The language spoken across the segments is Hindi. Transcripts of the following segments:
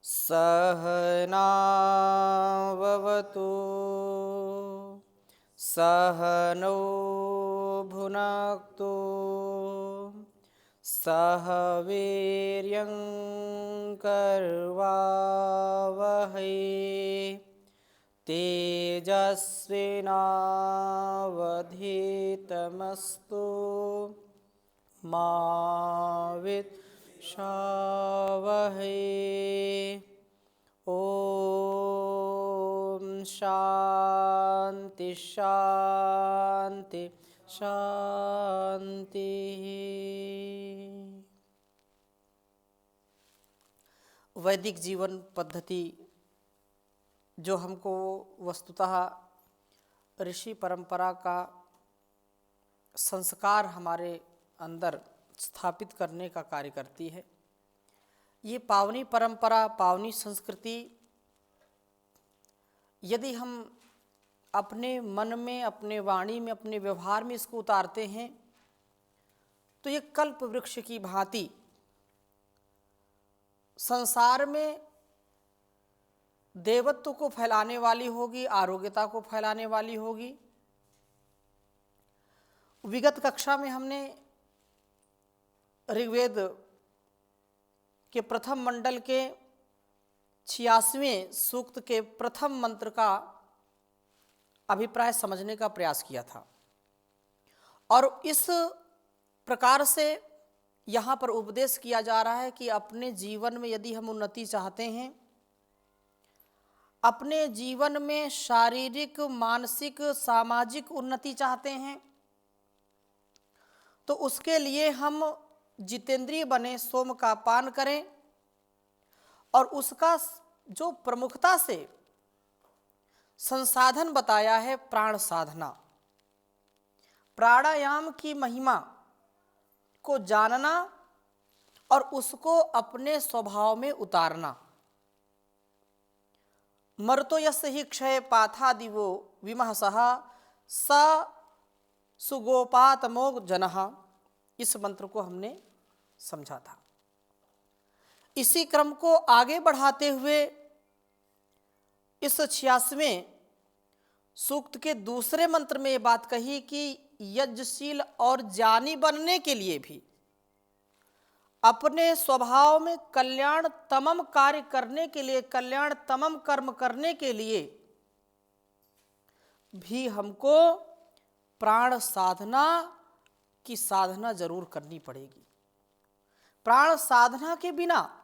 सहनाववतु सहनौ भुनक्तु सह वीर्यं कर्वावहै तेजस्विनावधीतमस्तु मा विद्विषावहै। ओम शांति शांति शांति। वैदिक जीवन पद्धति जो हमको वस्तुतः ऋषि परंपरा का संस्कार हमारे अंदर स्थापित करने का कार्य करती है। ये पावनी परंपरा, पावनी संस्कृति यदि हम अपने मन में, अपने वाणी में, अपने व्यवहार में इसको उतारते हैं तो ये कल्प वृक्ष की भांति संसार में देवत्व को फैलाने वाली होगी, आरोग्यता को फैलाने वाली होगी। विगत कक्षा में हमने ऋग्वेद के प्रथम मंडल के 86वें सूक्त के प्रथम मंत्र का अभिप्राय समझने का प्रयास किया था और इस प्रकार से यहाँ पर उपदेश किया जा रहा है कि अपने जीवन में यदि हम उन्नति चाहते हैं, अपने जीवन में शारीरिक, मानसिक, सामाजिक उन्नति चाहते हैं, तो उसके लिए हम जितेंद्रिय बने, सोम का पान करें और उसका जो प्रमुखता से संसाधन बताया है प्राण साधना, प्राणायाम की महिमा को जानना और उसको अपने स्वभाव में उतारना। मर्तो यस्य हि क्षय पाथा दिवो विमहसः स सुगोपातमो जनः, इस मंत्र को हमने समझा था। इसी क्रम को आगे बढ़ाते हुए इस 86वें सूक्त के दूसरे मंत्र में ये बात कही कि यज्ञशील और ज्ञानी बनने के लिए भी, अपने स्वभाव में कल्याण तमम कार्य करने के लिए, कल्याण तमम कर्म करने के लिए भी हमको प्राण साधना की साधना जरूर करनी पड़ेगी। प्राण साधना के बिना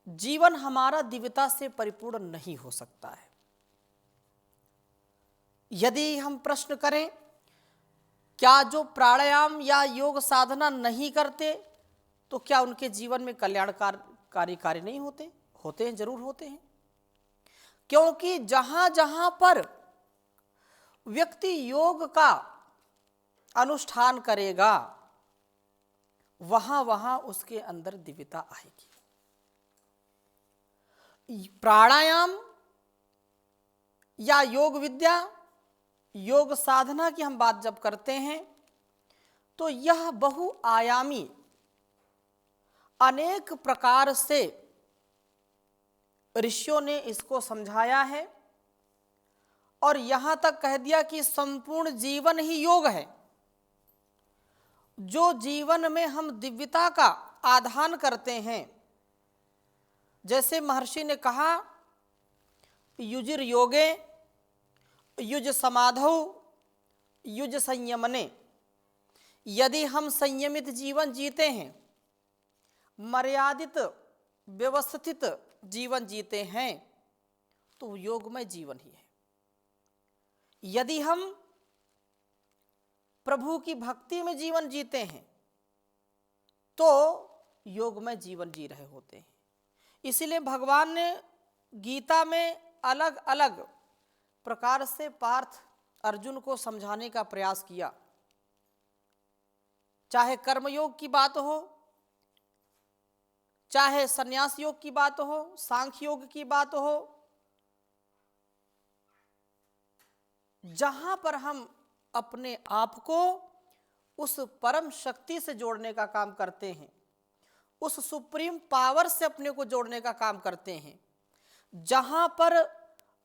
जीवन हमारा दिव्यता से परिपूर्ण नहीं हो सकता है। यदि हम प्रश्न करें क्या जो प्राणायाम या योग साधना नहीं करते तो क्या उनके जीवन में कल्याणकारी कार्य नहीं होते? होते हैं, जरूर होते हैं। क्योंकि जहां जहां पर व्यक्ति योग का अनुष्ठान करेगा वहां वहां उसके अंदर दिव्यता आएगी। प्राणायाम या योग विद्या, योग साधना की हम बात जब करते हैं तो यह बहुआयामी, अनेक प्रकार से ऋषियों ने इसको समझाया है और यहां तक कह दिया कि संपूर्ण जीवन ही योग है। जो जीवन में हम दिव्यता का आधान करते हैं, जैसे महर्षि ने कहा युजिर योगे युज समाधौ युज संयमने, यदि हम संयमित जीवन जीते हैं, मर्यादित व्यवस्थित जीवन जीते हैं तो योगमय जीवन ही है। यदि हम प्रभु की भक्ति में जीवन जीते हैं तो योगमय जीवन जी रहे होते हैं। इसीलिए भगवान ने गीता में अलग अलग प्रकार से पार्थ अर्जुन को समझाने का प्रयास किया। चाहे कर्मयोग की बात हो, चाहे संन्यास योग की बात हो, सांख्य योग की बात हो, जहां पर हम अपने आप को उस परम शक्ति से जोड़ने का काम करते हैं, उस सुप्रीम पावर से अपने को जोड़ने का काम करते हैं, जहां पर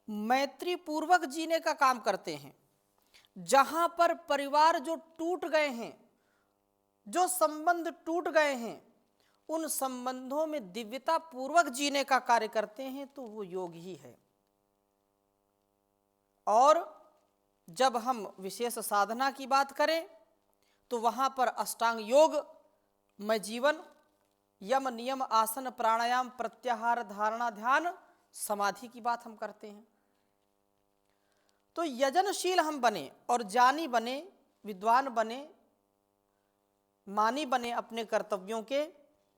मैत्री पूर्वक जीने का काम करते हैं, जहां पर परिवार जो टूट गए हैं, जो संबंध टूट गए हैं, उन संबंधों में दिव्यता पूर्वक जीने का कार्य करते हैं, तो वो योग ही है। और जब हम विशेष साधना की बात करें तो वहां पर अष्टांग योग में जीवन, यम नियम आसन प्राणायाम प्रत्याहार धारणा ध्यान समाधि की बात हम करते हैं। तो यजनशील हम बने और जानी बने, विद्वान बने, मानी बने अपने कर्तव्यों के।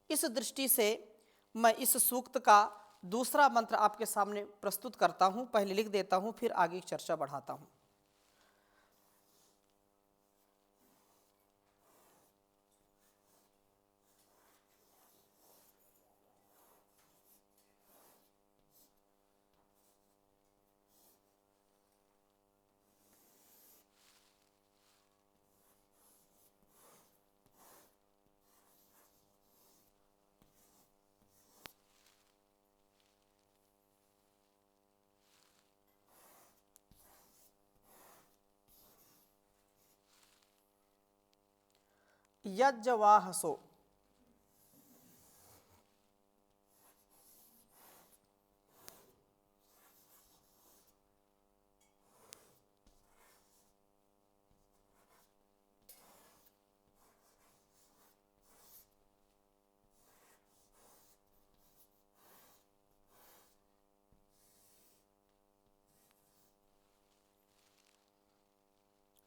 इस दृष्टि से मैं इस सूक्त का दूसरा मंत्र आपके सामने प्रस्तुत करता हूं। पहले लिख देता हूं, फिर आगे की चर्चा बढ़ाता हूं। यज्जवाहसो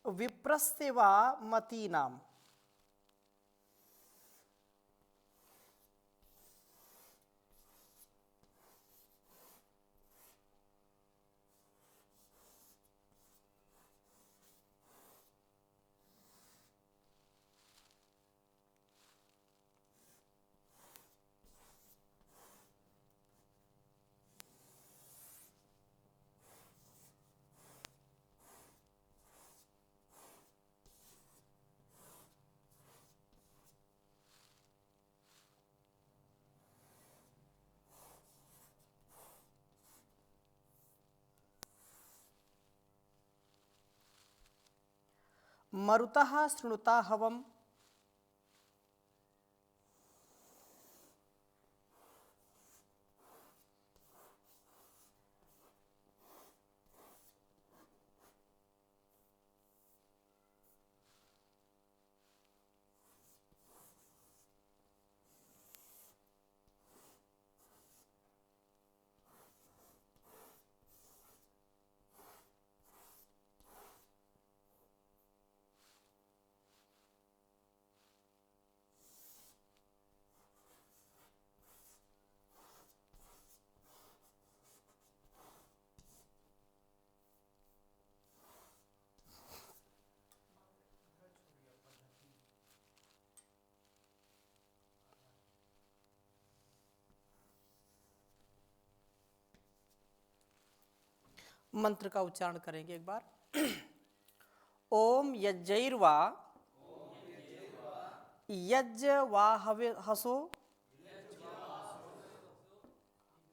विप्रस्तेवा मतीनाम। मरुतः शृणुता हवम्। मंत्र का उच्चारण करेंगे एक बार। ओम यज्जैर्वा यज्जवाहसो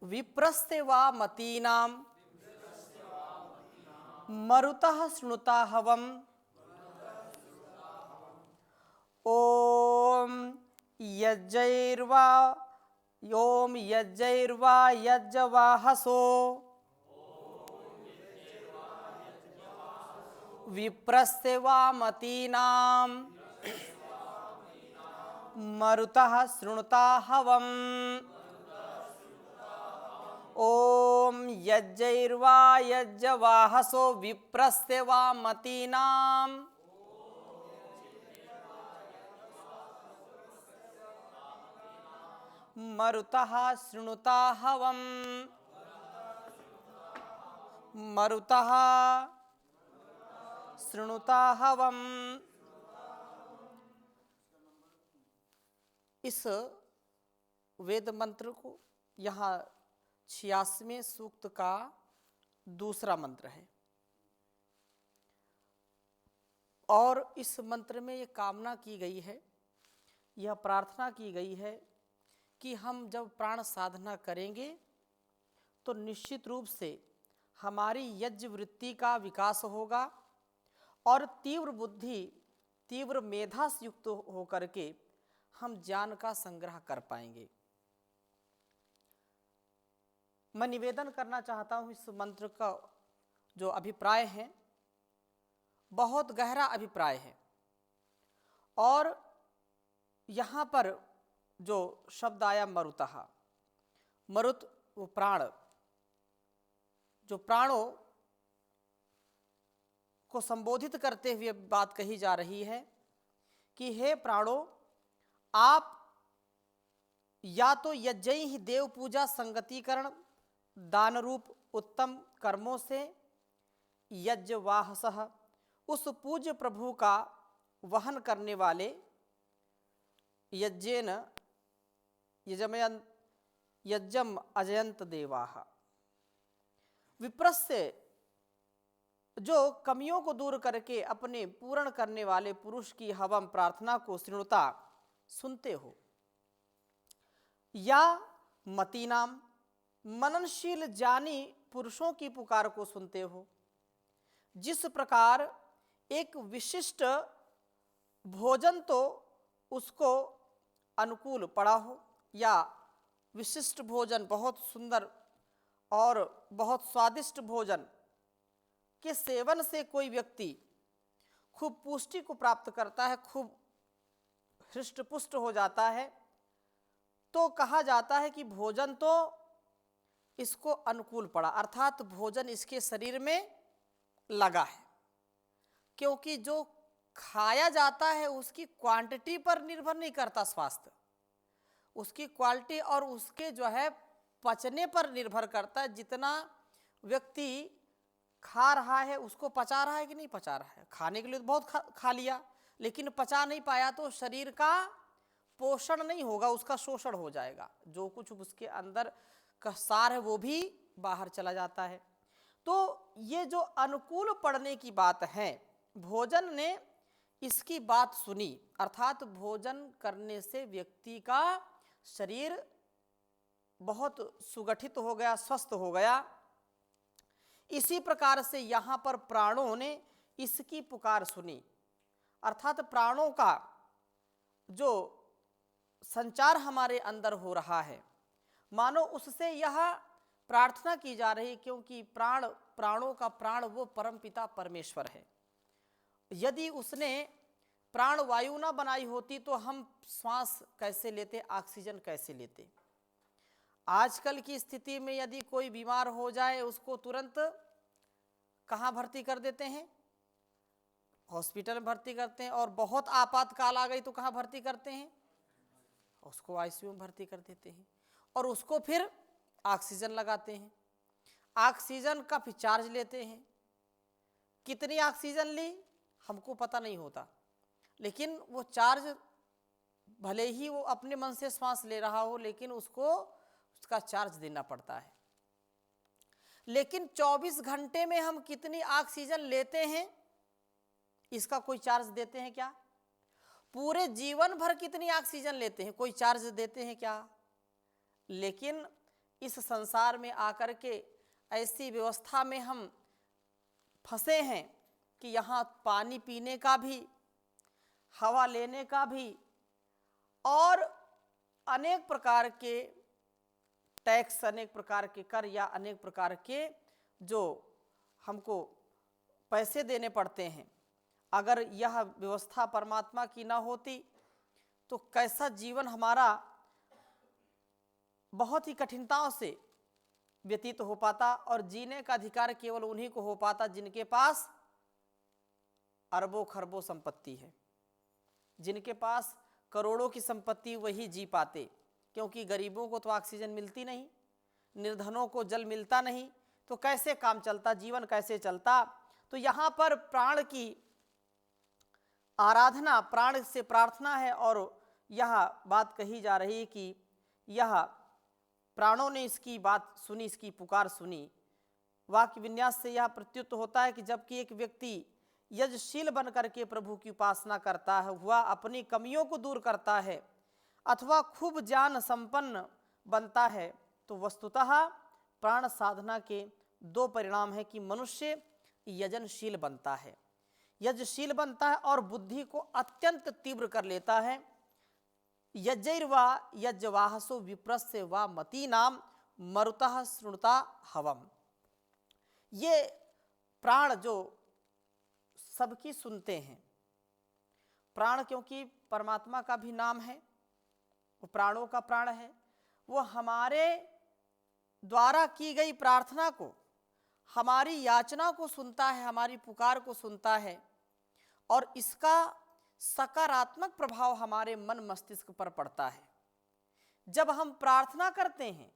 विप्रस्ते वा मतीनाम मरुतः शृणुता हवम्। ओम यज्जैर्वा यज्जवाहसो विप्रस्ते वा मतीनाम मरुतः शृणुता हवम्। ओम यज्जैर्वा यज्जवाहसो विप्रस्ते वा मतीनाम मरुतः शृणुता हवम्। मरुतः शृणुता हवम्। इस वेद मंत्र को यहाँ 86वें सूक्त का दूसरा मंत्र है। और इस मंत्र में ये कामना की गई है, यह प्रार्थना की गई है कि हम जब प्राण साधना करेंगे तो निश्चित रूप से हमारी यज्ञ वृत्ति का विकास होगा और तीव्र बुद्धि, तीव्र मेधा से युक्त होकर के हम ज्ञान का संग्रह कर पाएंगे। मैं निवेदन करना चाहता हूँ, इस मंत्र का जो अभिप्राय है बहुत गहरा अभिप्राय है, और यहाँ पर जो शब्द आया मरुतः, मरुत वो प्राण, जो प्राणों को संबोधित करते हुए बात कही जा रही है कि हे प्राणों, आप या तो यज्ञ ही देव पूजा संगतिकरण दान रूप उत्तम कर्मों से यज्ञवाहसः उस पूज्य प्रभु का वहन करने वाले यज्ञेन यज्ञम अजयंत देवाः, विप्रस्य जो कमियों को दूर करके अपने पूर्ण करने वाले पुरुष की हवम प्रार्थना को श्रृणुता सुनते हो, या मतीनाम मननशील जानी पुरुषों की पुकार को सुनते हो। जिस प्रकार एक विशिष्ट भोजन तो उसको अनुकूल पड़ा हो, या विशिष्ट भोजन बहुत सुंदर और बहुत स्वादिष्ट भोजन के सेवन से कोई व्यक्ति खूब पुष्टि को प्राप्त करता है, खूब हृष्ट पुष्ट हो जाता है, तो कहा जाता है कि भोजन तो इसको अनुकूल पड़ा, अर्थात भोजन इसके शरीर में लगा है, क्योंकि जो खाया जाता है उसकी क्वांटिटी पर निर्भर नहीं करता स्वास्थ्य, उसकी क्वालिटी और उसके जो है पचने पर निर्भर करता है। जितना व्यक्ति खा रहा है उसको पचा रहा है कि नहीं पचा रहा है। खाने के लिए तो बहुत खा लिया, लेकिन पचा नहीं पाया तो शरीर का पोषण नहीं होगा, उसका शोषण हो जाएगा, जो कुछ उसके अंदर का सार है वो भी बाहर चला जाता है। तो ये जो अनुकूल पड़ने की बात है, भोजन ने इसकी बात सुनी, अर्थात भोजन करने से व्यक्ति का शरीर बहुत सुगठित हो गया, स्वस्थ हो गया। इसी प्रकार से यहाँ पर प्राणों ने इसकी पुकार सुनी, अर्थात प्राणों का जो संचार हमारे अंदर हो रहा है, मानो उससे यह प्रार्थना की जा रही, क्योंकि प्राणों का प्राण वो परमपिता परमेश्वर है। यदि उसने प्राण वायु ना बनाई होती तो हम श्वास कैसे लेते, ऑक्सीजन कैसे लेते। आजकल की स्थिति में यदि कोई बीमार हो जाए उसको तुरंत कहाँ भर्ती कर देते हैं, हॉस्पिटल में भर्ती करते हैं, और बहुत आपातकाल आ गई तो कहाँ भर्ती करते हैं, उसको आईसीयू में भर्ती कर देते हैं, और उसको फिर ऑक्सीजन लगाते हैं। ऑक्सीजन का फिर चार्ज लेते हैं, कितनी ऑक्सीजन ली हमको पता नहीं होता, लेकिन वो चार्ज भले ही वो अपने मन से श्वास ले रहा हो, लेकिन उसको उसका चार्ज देना पड़ता है। लेकिन 24 घंटे में हम कितनी ऑक्सीजन लेते हैं इसका कोई चार्ज देते हैं क्या? पूरे जीवन भर कितनी ऑक्सीजन लेते हैं, कोई चार्ज देते हैं क्या? लेकिन इस संसार में आकर के ऐसी व्यवस्था में हम फंसे हैं कि यहाँ पानी पीने का भी, हवा लेने का भी, और अनेक प्रकार के टैक्स, अनेक प्रकार के कर या अनेक प्रकार के जो हमको पैसे देने पड़ते हैं। अगर यह व्यवस्था परमात्मा की ना होती तो कैसा जीवन हमारा बहुत ही कठिनताओं से व्यतीत हो पाता, और जीने का अधिकार केवल उन्हीं को हो पाता जिनके पास अरबों खरबों संपत्ति है, जिनके पास करोड़ों की संपत्ति, वही जी पाते, क्योंकि गरीबों को तो ऑक्सीजन मिलती नहीं, निर्धनों को जल मिलता नहीं, तो कैसे काम चलता, जीवन कैसे चलता। तो यहाँ पर प्राण की आराधना, प्राण से प्रार्थना है, और यह बात कही जा रही कि यह प्राणों ने इसकी बात सुनी, इसकी पुकार सुनी। वाक्य विन्यास से यह प्रत्युत होता है कि जबकि एक व्यक्ति यजशील बन करके प्रभु की उपासना करता है, वह अपनी कमियों को दूर करता है, अथवा खूब ज्ञान संपन्न बनता है, तो वस्तुतः प्राण साधना के दो परिणाम है कि मनुष्य यजनशील बनता है, यजशील बनता है और बुद्धि को अत्यंत तीव्र कर लेता है। यज्जैर्वा यज्जवाहसो विप्रस्य वा मतीनाम मरुतः शृणुता हवम। ये प्राण जो सबकी सुनते हैं, प्राण क्योंकि परमात्मा का भी नाम है, वो प्राणों का प्राण है, वो हमारे द्वारा की गई प्रार्थना को, हमारी याचना को सुनता है, हमारी पुकार को सुनता है, और इसका सकारात्मक प्रभाव हमारे मन मस्तिष्क पर पड़ता है। जब हम प्रार्थना करते हैं,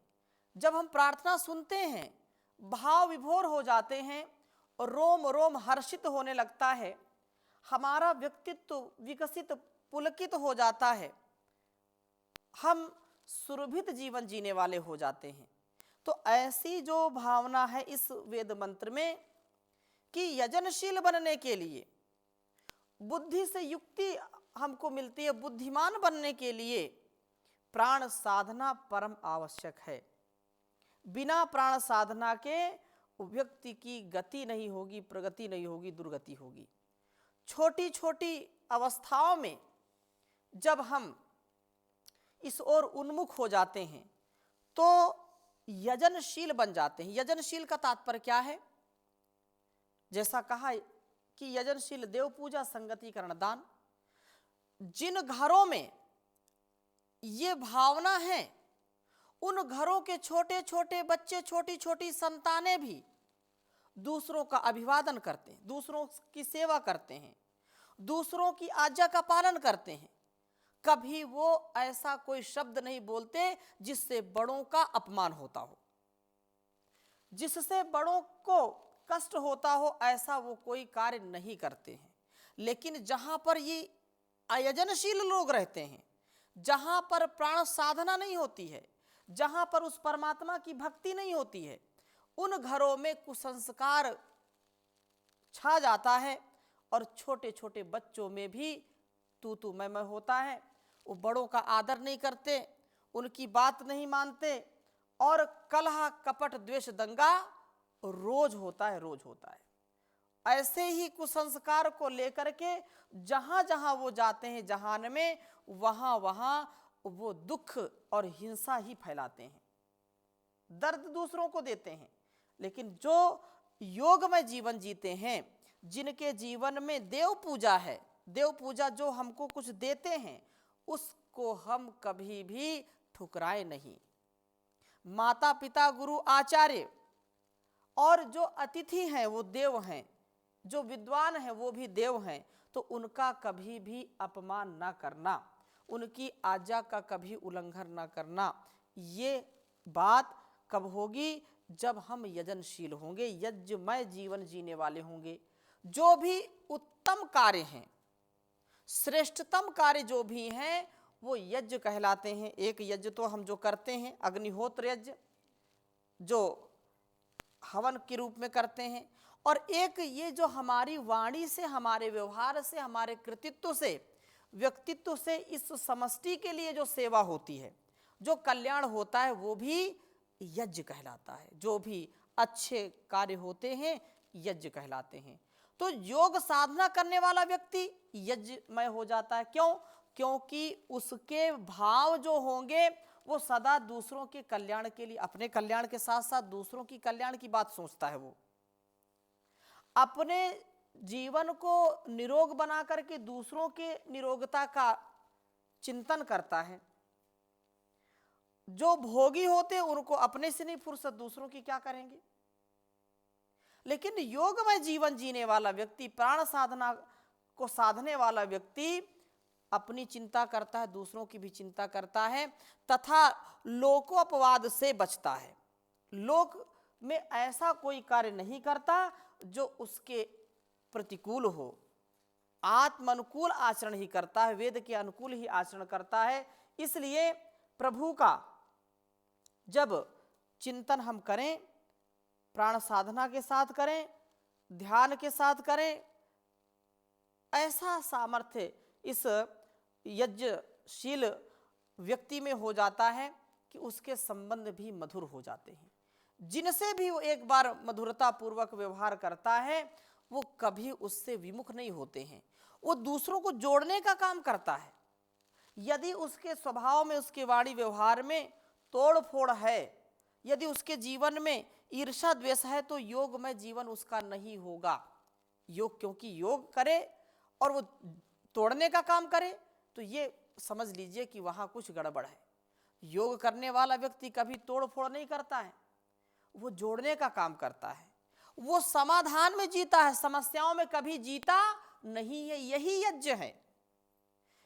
जब हम प्रार्थना सुनते हैं, भाव विभोर हो जाते हैं और रोम रोम हर्षित होने लगता है, हमारा व्यक्तित्व विकसित पुलकित हो जाता है, हम सुरभित जीवन जीने वाले हो जाते हैं। तो ऐसी जो भावना है इस वेद मंत्र में कि यजनशील बनने के लिए बुद्धि से युक्ति हमको मिलती है, बुद्धिमान बनने के लिए प्राण साधना परम आवश्यक है। बिना प्राण साधना के व्यक्ति की गति नहीं होगी, प्रगति नहीं होगी, दुर्गति होगी। छोटी छोटी अवस्थाओं में जब हम इस ओर उन्मुख हो जाते हैं तो यजनशील बन जाते हैं। यजनशील का तात्पर्य क्या है? जैसा कहा कि यजनशील देव पूजा संगति करण दान। जिन घरों में ये भावना है उन घरों के छोटे छोटे बच्चे, छोटी छोटी संतानें भी दूसरों का अभिवादन करते हैं, दूसरों की सेवा करते हैं, दूसरों की आज्ञा का पालन करते हैं। कभी वो ऐसा कोई शब्द नहीं बोलते जिससे बड़ों का अपमान होता हो, जिससे बड़ों को कष्ट होता हो, ऐसा वो कोई कार्य नहीं करते हैं। लेकिन जहां पर ये अयजनशील लोग रहते हैं, जहां पर प्राण साधना नहीं होती है, जहां पर उस परमात्मा की भक्ति नहीं होती है, उन घरों में कुसंस्कार छा जाता है और छोटे छोटे बच्चों में भी तू तू मैं होता है। वो बड़ों का आदर नहीं करते, उनकी बात नहीं मानते, और कलह कपट द्वेष दंगा रोज होता है, रोज होता है। ऐसे ही कुसंस्कार को लेकर के जहां जहां वो जाते हैं जहान में, वहां वहां वो दुख और हिंसा ही फैलाते हैं, दर्द दूसरों को देते हैं। लेकिन जो योगमय जीवन जीते हैं, जिनके जीवन में देव पूजा है, देव पूजा जो हमको कुछ देते हैं, उसको हम कभी भी ठुकराए नहीं। माता पिता गुरु आचार्य और जो अतिथि हैं वो देव हैं, जो विद्वान हैं वो भी देव हैं, तो उनका कभी भी अपमान ना करना, उनकी आज्ञा का कभी उल्लंघन ना करना। ये बात कब होगी? जब हम यजनशील होंगे, यज्ञमय जीवन जीने वाले होंगे। जो भी उत्तम कार्य हैं, श्रेष्ठतम कार्य जो भी हैं, वो यज्ञ कहलाते हैं। एक यज्ञ तो हम जो करते हैं अग्निहोत्र यज्ञ, जो हवन के रूप में करते हैं, और एक ये जो हमारी वाणी से, हमारे व्यवहार से, हमारे कृतित्व से, व्यक्तित्व से इस समष्टि के लिए जो सेवा होती है, जो कल्याण होता है, वो भी यज्ञ कहलाता है। जो भी अच्छे कार्य होते हैं यज्ञ कहलाते हैं। तो योग साधना करने वाला व्यक्ति यज्ञमय हो जाता है। क्यों? क्योंकि उसके भाव जो होंगे वो सदा दूसरों के कल्याण के लिए, अपने कल्याण के साथ साथ दूसरों की कल्याण की बात सोचता है। वो अपने जीवन को निरोग बना करके दूसरों के निरोगता का चिंतन करता है। जो भोगी होते उनको अपने से नहीं फुर्सत, दूसरों की क्या करेंगे। लेकिन योगमय जीवन जीने वाला व्यक्ति, प्राण साधना को साधने वाला व्यक्ति अपनी चिंता करता है, दूसरों की भी चिंता करता है, तथा लोकोपवाद से बचता है। लोक में ऐसा कोई कार्य नहीं करता जो उसके प्रतिकूल हो, आत्मानुकूल आचरण ही करता है, वेद के अनुकूल ही आचरण करता है। इसलिए प्रभु का जब चिंतन हम करें, प्राण साधना के साथ करें, ध्यान के साथ करें, ऐसा सामर्थ्य इस यज्ञशील व्यक्ति में हो जाता है कि उसके संबंध भी मधुर हो जाते हैं। जिनसे भी वो एक बार मधुरता पूर्वक व्यवहार करता है वो कभी उससे विमुख नहीं होते हैं। वो दूसरों को जोड़ने का काम करता है। यदि उसके स्वभाव में, उसके वाणी व्यवहार में तोड़ फोड़ है, यदि उसके जीवन में ईर्ष्या द्वेष है, तो योगमय जीवन उसका नहीं होगा। क्योंकि योग करे और वो तोड़ने का काम करे तो ये समझ लीजिए कि वहां कुछ गड़बड़ है। योग करने वाला व्यक्ति कभी तोड़ फोड़ नहीं करता है, वो जोड़ने का काम करता है। वो समाधान में जीता है, समस्याओं में कभी जीता नहीं है। यही यज्ञ है,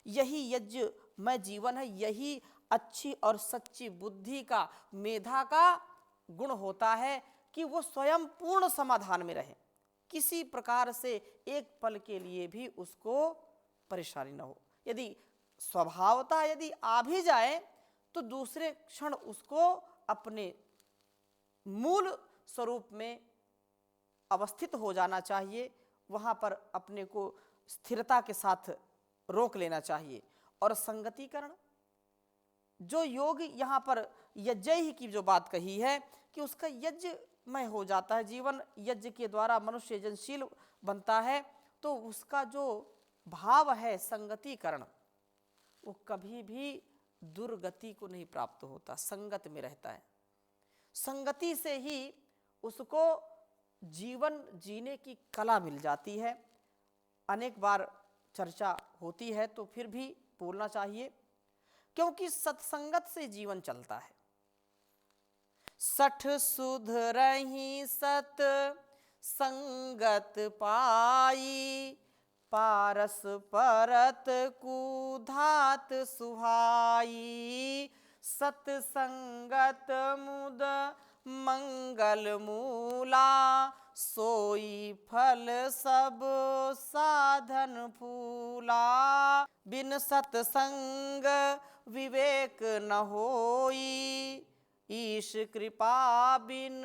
यही यज्ञ में जीवन है। यही अच्छी और सच्ची बुद्धि का, मेधा का गुण होता है कि वो स्वयं पूर्ण समाधान में रहे, किसी प्रकार से एक पल के लिए भी उसको परेशानी न हो। यदि स्वभावता यदि आ भी जाए तो दूसरे क्षण उसको अपने मूल स्वरूप में अवस्थित हो जाना चाहिए, वहां पर अपने को स्थिरता के साथ रोक लेना चाहिए। और संगतिकरण, जो योग यहाँ पर यज्ञ ही की जो बात कही है कि उसका यज्ञमय हो जाता है, जीवन यज्ञ के द्वारा मनुष्य यजनशील बनता है, तो उसका जो भाव है संगतिकरण, वो कभी भी दुर्गति को नहीं प्राप्त होता, संगत में रहता है। संगति से ही उसको जीवन जीने की कला मिल जाती है। अनेक बार चर्चा होती है तो फिर भी बोलना चाहिए, क्योंकि सत्संगत से जीवन चलता है। सठ सुध रही सत संगत पाई, पारस परत कुधात सुहाई, सतसंगत मुद मंगल मूला, सोई फल सब साधन फूला, बिन सतसंग विवेक न होई, ईश कृपा बिन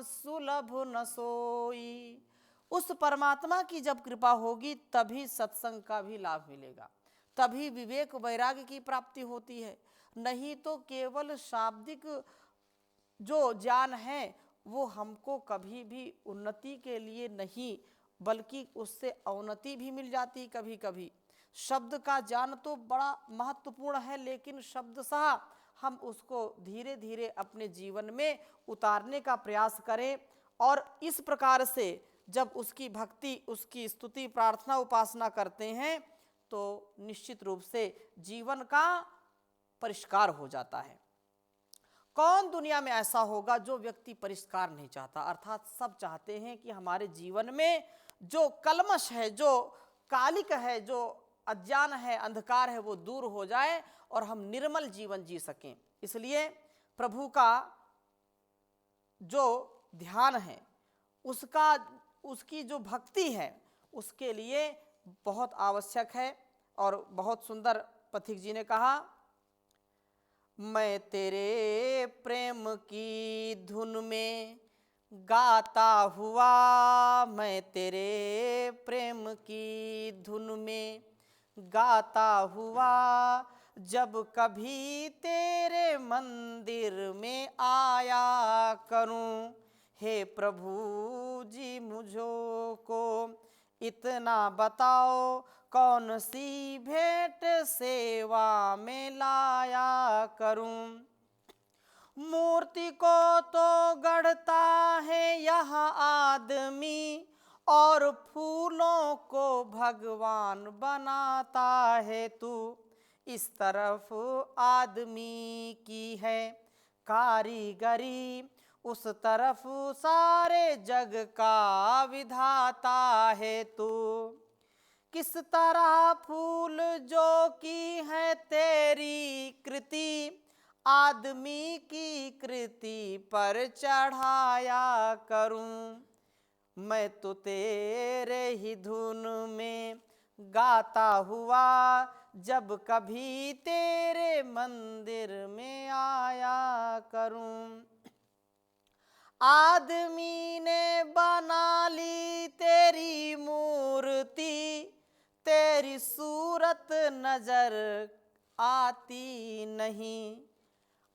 सुलभ न सोई। उस परमात्मा की जब कृपा होगी तभी सत्संग का भी लाभ मिलेगा, तभी विवेक वैराग्य की प्राप्ति होती है। नहीं तो केवल शाब्दिक जो ज्ञान है वो हमको कभी भी उन्नति के लिए नहीं, बल्कि उससे अवनति भी मिल जाती कभी कभी। शब्द का ज्ञान तो बड़ा महत्वपूर्ण है, लेकिन शब्दशः हम उसको धीरे धीरे अपने जीवन में उतारने का प्रयास करें। और इस प्रकार से जब उसकी भक्ति, उसकी स्तुति, प्रार्थना, उपासना करते हैं तो निश्चित रूप से जीवन का परिष्कार हो जाता है। कौन दुनिया में ऐसा होगा जो व्यक्ति परिष्कार नहीं चाहता? अर्थात सब चाहते हैं कि हमारे जीवन में जो कलमश है, जो कालिक है, जो अज्ञान है, अंधकार है, वो दूर हो जाए और हम निर्मल जीवन जी सकें। इसलिए प्रभु का जो ध्यान है, उसकी जो भक्ति है, उसके लिए बहुत आवश्यक है। और बहुत सुंदर पथिक जी ने कहा, मैं तेरे प्रेम की धुन में गाता हुआ, मैं तेरे प्रेम की धुन में गाता हुआ, जब कभी तेरे मंदिर में आया करूं, हे प्रभु जी मुझको इतना बताओ, कौन सी भेंट सेवा में लाया करूं। मूर्ति को तो गढ़ता है यह आदमी, और फूलों को भगवान बनाता है तू। इस तरफ आदमी की है कारीगरी, उस तरफ सारे जग का विधाता है तू। किस तरह फूल जो की है तेरी कृति, आदमी की कृति पर चढ़ाया करूं। मैं तो तेरे ही धुन में गाता हुआ, जब कभी तेरे मंदिर में आया करूं। आदमी ने बना ली तेरी मूर्ति, तेरी सूरत नजर आती नहीं।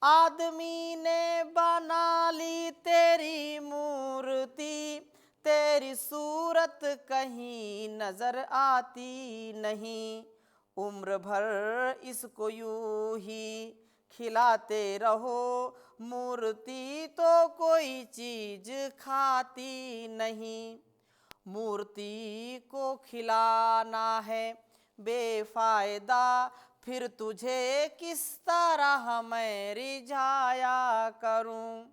आदमी ने बना ली तेरी मूर्ति, तेरी सूरत कहीं नजर आती नहीं। उम्र भर इसको यूं ही खिलाते रहो, मूर्ति तो कोई चीज खाती नहीं। मूर्ति को खिलाना है बेफायदा, फिर तुझे किस तरह मैं रिझाया करूं।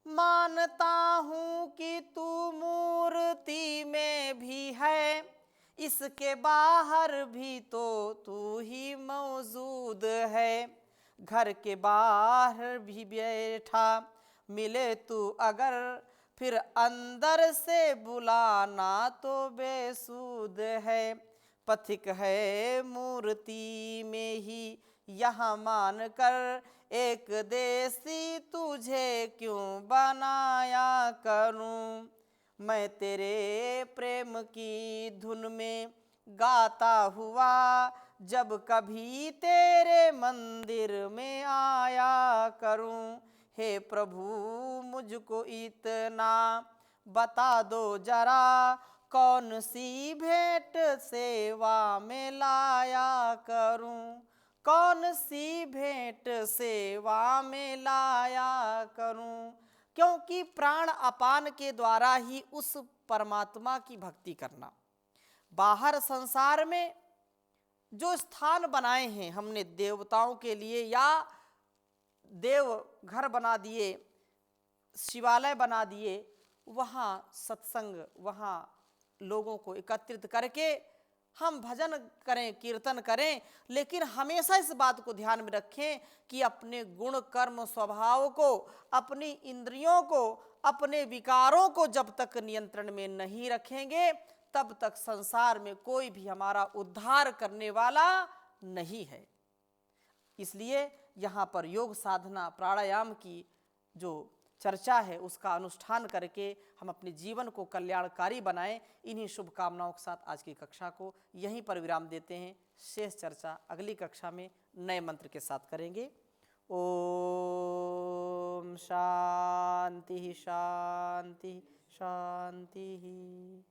मानता हूं कि तू मूर्ति में भी है, इसके बाहर भी तो तू ही मौजूद है। घर के बाहर भी बैठा मिले तू अगर, फिर अंदर से बुलाना तो बेसुध है। पथिक है मूर्ति में ही यहाँ मान कर, एक देसी तुझे क्यों बनाया करूं। मैं तेरे प्रेम की धुन में गाता हुआ जब कभी तेरे मंदिर में आया करूं। हे प्रभु मुझको इतना बता दो जरा, कौन सी भेंट सेवा में लाया करूं। कौन सी भेंट सेवा में लाया करूं। क्योंकि प्राण अपान के द्वारा ही उस परमात्मा की भक्ति करना। बाहर संसार में जो स्थान बनाए हैं हमने देवताओं के लिए, या देव घर बना दिए, शिवालय बना दिए, वहाँ सत्संग, वहाँ लोगों को एकत्रित करके हम भजन करें, कीर्तन करें, लेकिन हमेशा इस बात को ध्यान में रखें कि अपने गुण कर्म स्वभाव को, अपनी इंद्रियों को, अपने विकारों को जब तक नियंत्रण में नहीं रखेंगे, तब तक संसार में कोई भी हमारा उद्धार करने वाला नहीं है। इसलिए यहाँ पर योग साधना प्राणायाम की जो चर्चा है उसका अनुष्ठान करके हम अपने जीवन को कल्याणकारी बनाएं। इन्हीं शुभकामनाओं के साथ आज की कक्षा को यहीं पर विराम देते हैं। शेष चर्चा अगली कक्षा में नए मंत्र के साथ करेंगे। ओम शांति शांति शांति।